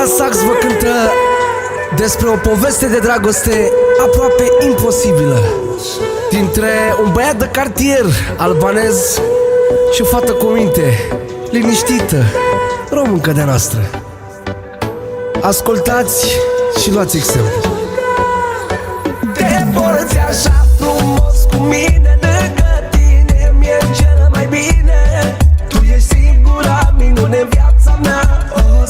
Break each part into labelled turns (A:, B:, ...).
A: la sax vă cântă despre o poveste de dragoste aproape imposibilă dintre un băiat de cartier albanez și o fată cu minte, liniștită, româncă de-a noastră. Ascultați și luați exemplu.
B: Te porți așa frumos cu mine, lângă tine mi-e cel mai bine. Tu ești singura minune în viața mea. Oh,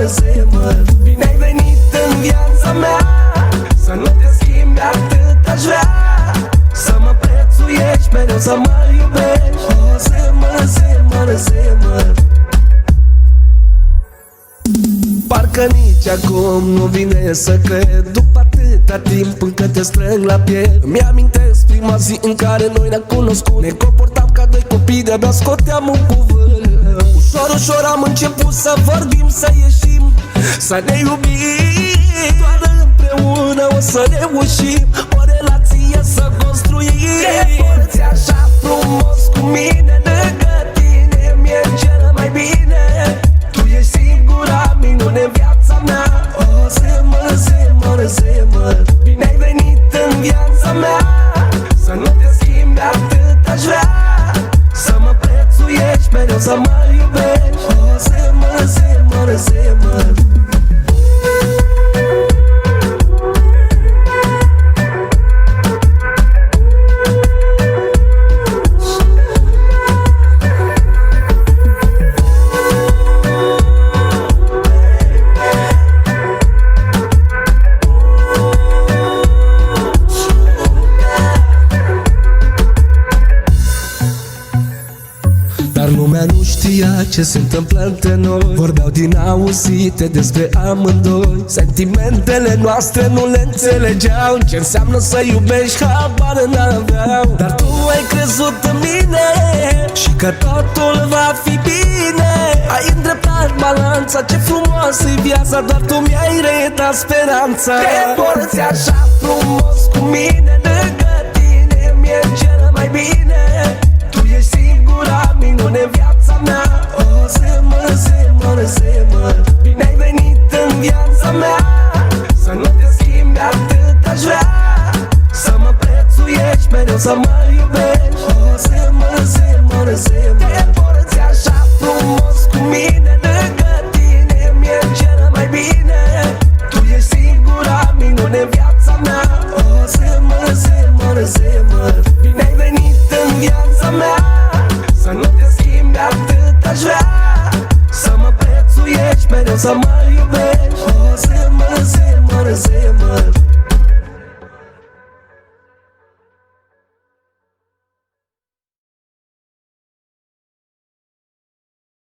B: semăr, bine ai venit în viața mea. Să nu te schimbi, atât aș vrea. Să mă prețuiești, mereu să mă iubești. Oh, semăr. Parcă nici acum nu vine să cred, după atâta timp încă te strâng la piel. Mi-amintesc prima zi în care noi ne-am cunoscut. Ne comportam ca doi copii, de-abia scoteam un cuvânt. Ușor am început să vorbim, să ieșim, să ne iubim. Doar împreună o să reușim o relație să construim. Te porți așa frumos cu mine, lângă tine mi-e cel mai bine. Tu ești singura minune în viața mea. Oh, semăr, bine ai venit în viața mea. Să nu te schimbi, atât aș vrea. Să mă prețuiești, mereu să mă iubești. Oh, semăr. Dar lumea nu știa ce se întâmplă între noi. Vorbeau din auzite despre amândoi. Sentimentele noastre nu le înțelegeau. Ce înseamnă să iubești, habar n-aveau. Dar tu ai crezut în mine și că totul va fi bine. Ai îndreptat balanța, ce frumoasă-i viața. Doar tu mi-ai reietat speranța. Te porți așa frumos cu mine, lângă tine mi-e cel mai bine. Tu ești singura minune în viața mea. Oh, semăr, bine ai venit în viața mea. Să nu te schimbi, atât aș vrea. Să mă prețuiești, mereu să mă iubești. Oh, semăr. Te porți așa frumos cu mine, lângă tine mi-e cel mai bine. Tu ești singura minune în viața mea. Oh, semăr, bine ai venit în viața mea. Să nu te schimbi, atât aș vrea. Să mă prețuiești, mereu să mă iubești. Oh, semăr.